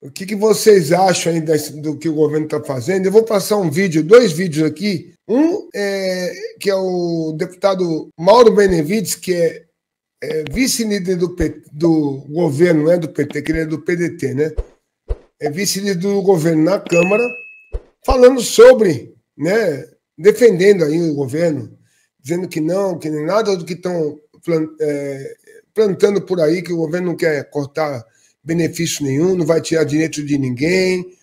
O que vocês acham aí do que o governo está fazendo? Eu vou passar dois vídeos aqui. Que é o deputado Mauro Benevides, que é vice-líder do governo, não é do PT, que ele é do PDT, né? É vice-líder do governo na Câmara, falando sobre, né, defendendo aí o governo, dizendo que não, que nem nada do que estão plantando por aí, que o governo não quer cortar benefício nenhum, não vai tirar direito de ninguém.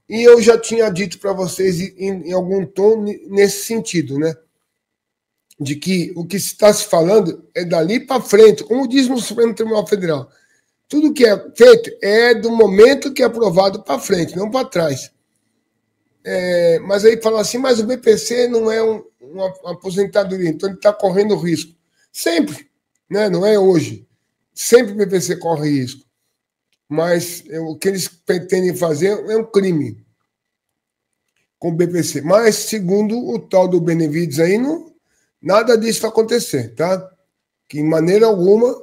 E eu já tinha dito para vocês em algum tom nesse sentido, né? De que o que está se falando é dali para frente, como diz no Supremo Tribunal Federal. Tudo que é feito é do momento que é aprovado para frente, não para trás. Mas aí fala assim, mas o BPC não é uma aposentadoria, então ele está correndo risco. Sempre, né? Não é hoje. Sempre o BPC corre risco. Mas o que eles pretendem fazer é um crime com o BPC. Mas, segundo o tal do Benevides aí, nada disso vai acontecer, tá? Que, em maneira alguma,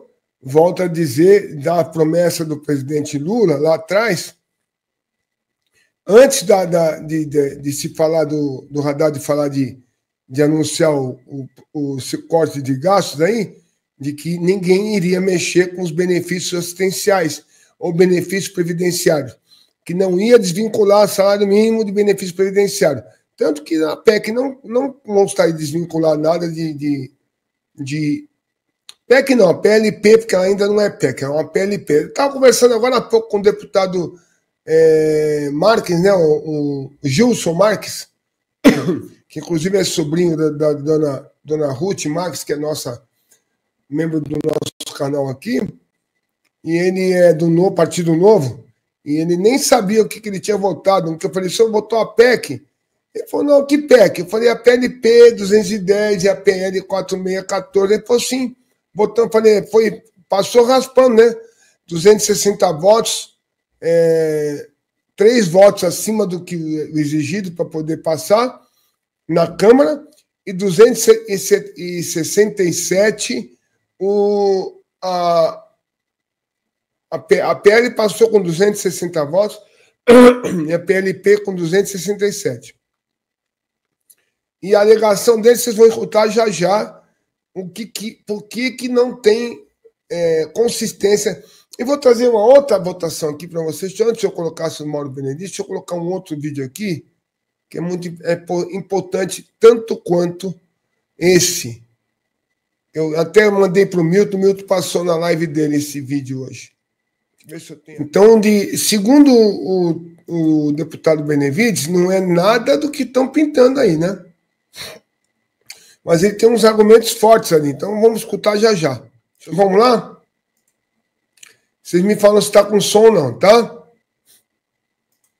volta a dizer da promessa do presidente Lula lá atrás, antes de se falar do Haddad falar de anunciar o corte de gastos aí, de que ninguém iria mexer com os benefícios assistenciais ou benefício previdenciário, que não ia desvincular salário mínimo de benefício previdenciário. Tanto que a PEC não está aí desvincular nada de PEC não, a PLP, porque ela ainda não é PEC, é uma PLP. Eu estava conversando agora há pouco com o deputado Marques, né, o Gilson Marques, que inclusive é sobrinho da dona Ruth Marques, que é membro do nosso canal aqui, e ele é do Partido Novo, e ele nem sabia o que ele tinha votado, porque eu falei, o senhor votou a PEC? Ele falou, não, que PEC? Eu falei, a PLP 210 e a PL 4614. Ele falou, sim, votando, falei, passou raspando, né? 260 votos, 3 votos acima do que exigido para poder passar na Câmara, e 267 a PL passou com 260 votos e a PLP com 267. E a alegação deles, vocês vão escutar já por que não tem consistência. Eu vou trazer uma outra votação aqui para vocês. Antes de eu colocar o Mauro Benevides, deixa eu colocar um outro vídeo aqui, que é muito importante, tanto quanto esse. Eu até mandei para o Milton passou na live dele esse vídeo hoje. Então, segundo o deputado Benevides, não é nada do que estão pintando aí, né? Mas ele tem uns argumentos fortes ali, então vamos escutar já. Vamos lá? Vocês me falam se está com som ou não, tá?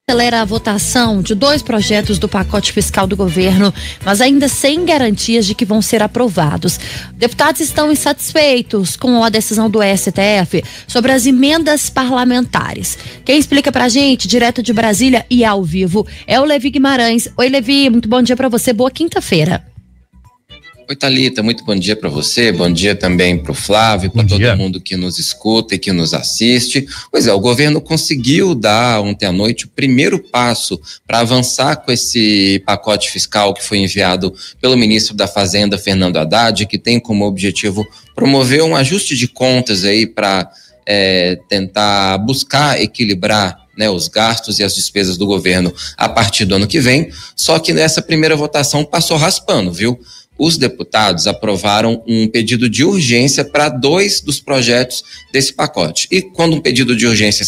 Acelera a votação de 2 projetos do pacote fiscal do governo, mas ainda sem garantias de que vão ser aprovados. Deputados estão insatisfeitos com a decisão do STF sobre as emendas parlamentares. Quem explica pra gente, direto de Brasília e ao vivo, é o Levi Guimarães. Oi, Levi, muito bom dia pra você, boa quinta-feira. Oi, Thalita, muito bom dia para você, bom dia também para o Flávio, para todo mundo que nos escuta e que nos assiste. Pois é, o governo conseguiu dar ontem à noite o primeiro passo para avançar com esse pacote fiscal que foi enviado pelo ministro da Fazenda, Fernando Haddad, que tem como objetivo promover um ajuste de contas aí para tentar buscar equilibrar, né, os gastos e as despesas do governo a partir do ano que vem. Só que nessa primeira votação passou raspando, viu? Os deputados aprovaram um pedido de urgência para 2 dos projetos desse pacote. E quando um pedido de urgência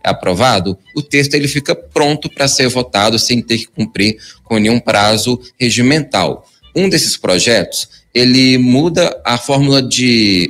é aprovado, o texto ele fica pronto para ser votado sem ter que cumprir com nenhum prazo regimental. Um desses projetos, ele muda a fórmula de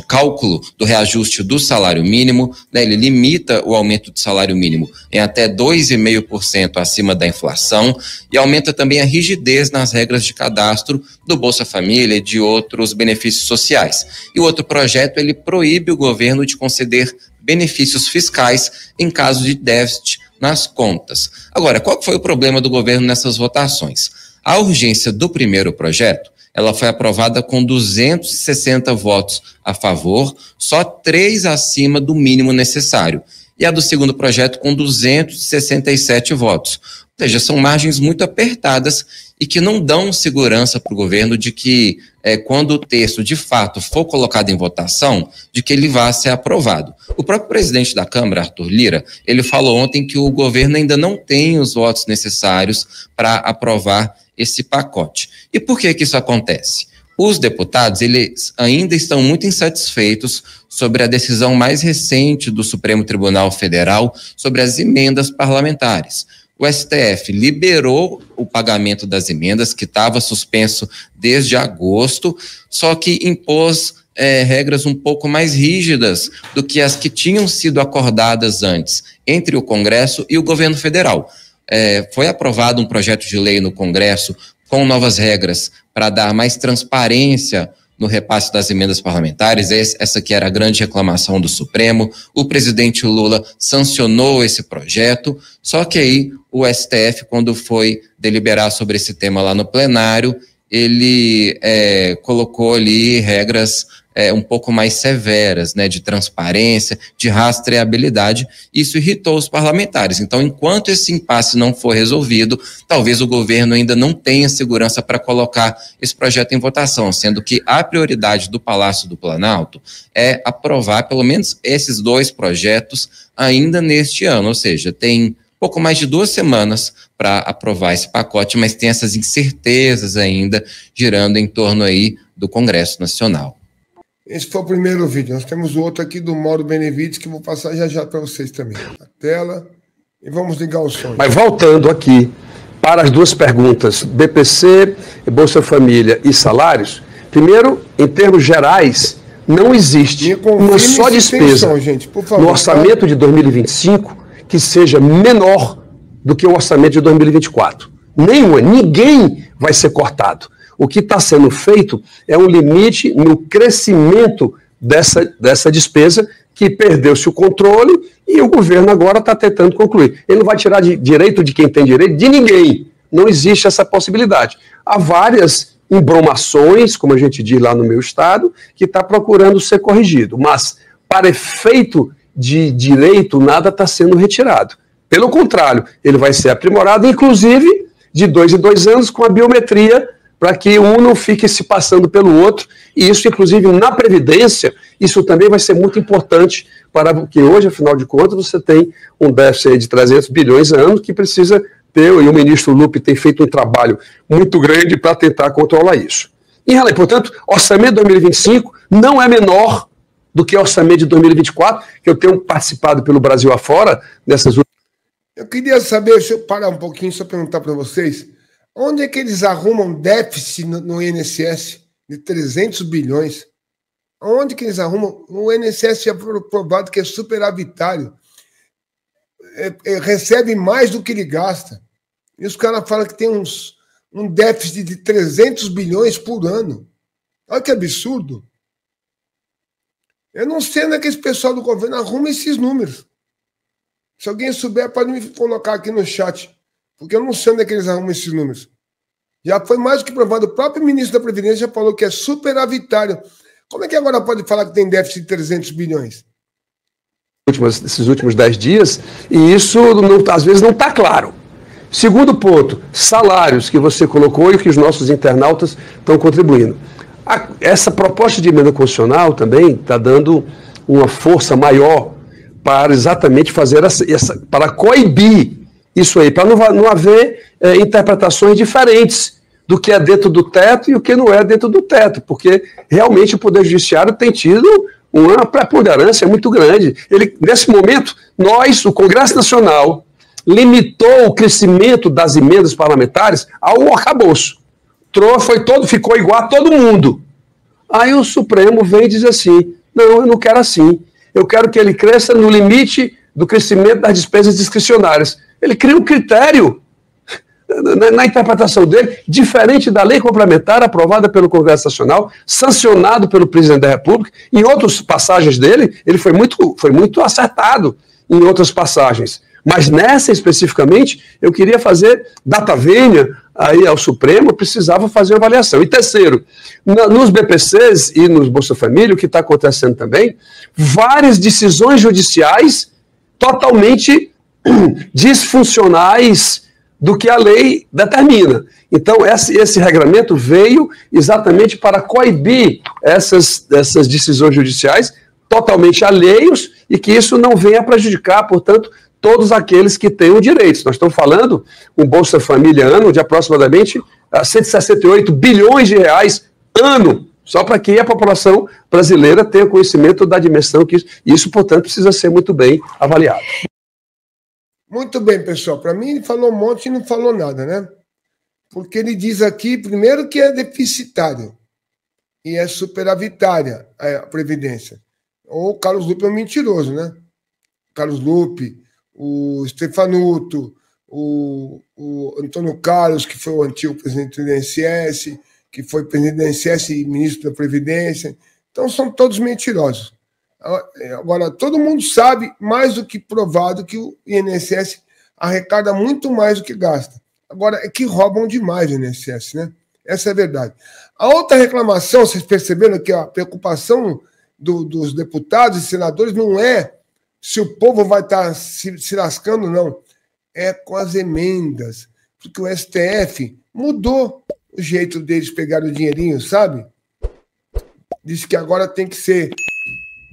cálculo do reajuste do salário mínimo, né? Ele limita o aumento do salário mínimo em até 2,5% acima da inflação e aumenta também a rigidez nas regras de cadastro do Bolsa Família e de outros benefícios sociais. E o outro projeto, ele proíbe o governo de conceder benefícios fiscais em caso de déficit nas contas. Agora, qual foi o problema do governo nessas votações? A urgência do primeiro projeto, ela foi aprovada com 260 votos a favor, só 3 acima do mínimo necessário. E a do segundo projeto com 267 votos. Ou seja, são margens muito apertadas e que não dão segurança para o governo de que, quando o texto de fato for colocado em votação, de que ele vá ser aprovado. O próprio presidente da Câmara, Arthur Lira, ele falou ontem que o governo ainda não tem os votos necessários para aprovar esse pacote. E por que isso acontece? Os deputados, eles ainda estão muito insatisfeitos sobre a decisão mais recente do Supremo Tribunal Federal sobre as emendas parlamentares. O STF liberou o pagamento das emendas, que estava suspenso desde agosto, só que impôs regras um pouco mais rígidas do que as que tinham sido acordadas antes entre o Congresso e o governo federal. Foi aprovado um projeto de lei no Congresso com novas regras para dar mais transparência no repasse das emendas parlamentares. Essa que era a grande reclamação do Supremo. O presidente Lula sancionou esse projeto, só que aí o STF, quando foi deliberar sobre esse tema lá no plenário, ele colocou ali regras um pouco mais severas, né, de transparência, de rastreabilidade. Isso irritou os parlamentares. Então, enquanto esse impasse não for resolvido, talvez o governo ainda não tenha segurança para colocar esse projeto em votação, sendo que a prioridade do Palácio do Planalto é aprovar pelo menos esses 2 projetos ainda neste ano, ou seja, tem pouco mais de 2 semanas para aprovar esse pacote, mas tem essas incertezas ainda girando em torno aí do Congresso Nacional. Esse foi o primeiro vídeo. Nós temos o outro aqui do Mauro Benevides, que eu vou passar já para vocês também. A tela. E vamos ligar o som. Mas voltando aqui para as 2 perguntas, BPC, Bolsa Família e salários. Primeiro, em termos gerais, não existe uma só despesa gente, por favor, no orçamento de 2025 que seja menor do que o orçamento de 2024. Nenhuma, ninguém vai ser cortado. O que está sendo feito é um limite no crescimento dessa despesa, que perdeu-se o controle e o governo agora está tentando concluir. Ele não vai tirar direito de quem tem direito, de ninguém. Não existe essa possibilidade. Há várias embromações, como a gente diz lá no meu estado, que está procurando ser corrigido. Mas, para efeito de direito, nada está sendo retirado. Pelo contrário, ele vai ser aprimorado, inclusive, de 2 em 2 anos, com a biometria, para que um não fique se passando pelo outro, e isso, inclusive, na Previdência, isso também vai ser muito importante, para que hoje, afinal de contas, você tem um déficit de 300 bilhões a ano que precisa ter, e o ministro Lupe tem feito um trabalho muito grande para tentar controlar isso. E, portanto, orçamento de 2025 não é menor do que o orçamento de 2024, que eu tenho participado pelo Brasil afora, nessas últimas... Eu queria saber, deixa eu parar um pouquinho, só perguntar para vocês, onde é que eles arrumam déficit no INSS de 300 bilhões? Onde que eles arrumam? O INSS é provado que é superavitário. Recebe mais do que ele gasta. E os caras falam que tem um déficit de 300 bilhões por ano. Olha que absurdo. Eu não sei onde é que esse pessoal do governo arruma esses números. Se alguém souber, pode me colocar aqui no chat. Porque eu não sei onde é que eles arrumam esses números. Já foi mais do que provado. O próprio ministro da Previdência já falou que é superavitário. Como é que agora pode falar que tem déficit de 300 bilhões? Esses últimos 10 dias, e isso às vezes não está claro. Segundo ponto, salários que você colocou e que os nossos internautas estão contribuindo. Essa proposta de emenda constitucional também está dando uma força maior para exatamente fazer para coibir isso aí, para não haver interpretações diferentes do que é dentro do teto e o que não é dentro do teto, porque realmente o Poder Judiciário tem tido uma preponderância muito grande. Nesse momento, o Congresso Nacional, limitou o crescimento das emendas parlamentares ao arcabouço. Ficou igual a todo mundo. Aí o Supremo vem e diz assim, não, eu não quero assim. Eu quero que ele cresça no limite do crescimento das despesas discricionárias. Ele cria um critério na interpretação dele, diferente da lei complementar aprovada pelo Congresso Nacional, sancionado pelo Presidente da República. Em outras passagens dele, ele foi muito acertado em outras passagens. Mas nessa especificamente, eu queria fazer data vênia aí ao Supremo, precisava fazer uma avaliação. E terceiro, nos BPCs e nos Bolsa Família, o que está acontecendo também, várias decisões judiciais totalmente disfuncionais do que a lei determina. Então, esse regramento veio exatamente para coibir essas decisões judiciais totalmente alheios e que isso não venha prejudicar, portanto, todos aqueles que tenham direitos. Nós estamos falando um Bolsa Família ano de aproximadamente 168 bilhões de reais ano, só para que a população brasileira tenha conhecimento da dimensão que isso, portanto, precisa ser muito bem avaliado. Muito bem, pessoal. Para mim, ele falou um monte e não falou nada, né? Porque ele diz aqui, primeiro, que é deficitário e é superavitária a Previdência. Ou o Carlos Lupe é um mentiroso, né? Carlos Lupe, o Stefanuto, o Antônio Carlos, que foi o antigo presidente do INSS, que foi presidente do INSS e ministro da Previdência. Então, são todos mentirosos. Agora, todo mundo sabe, mais do que provado, que o INSS arrecada muito mais do que gasta. Agora, é que roubam demais o INSS, né? Essa é a verdade. A outra reclamação, vocês perceberam que a preocupação dos deputados e senadores não é se o povo vai estar se lascando, não. É com as emendas. Porque o STF mudou o jeito deles pegarem o dinheirinho, sabe? Diz que agora tem que ser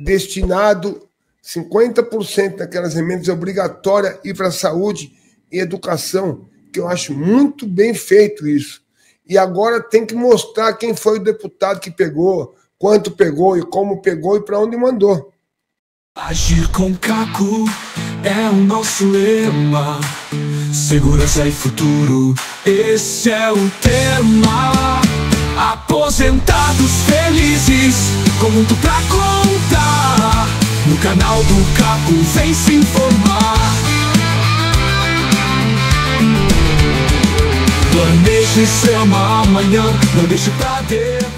destinado 50% daquelas emendas obrigatórias ir para a saúde e educação, que eu acho muito bem feito isso. E agora tem que mostrar quem foi o deputado que pegou, quanto pegou e como pegou e para onde mandou. Agir com Caco é o nosso lema. Segurança e futuro, esse é o tema. Aposentados felizes, com muito pra contar. No canal do Caco, vem se informar. Planeje seu amanhã, não deixe pra depois.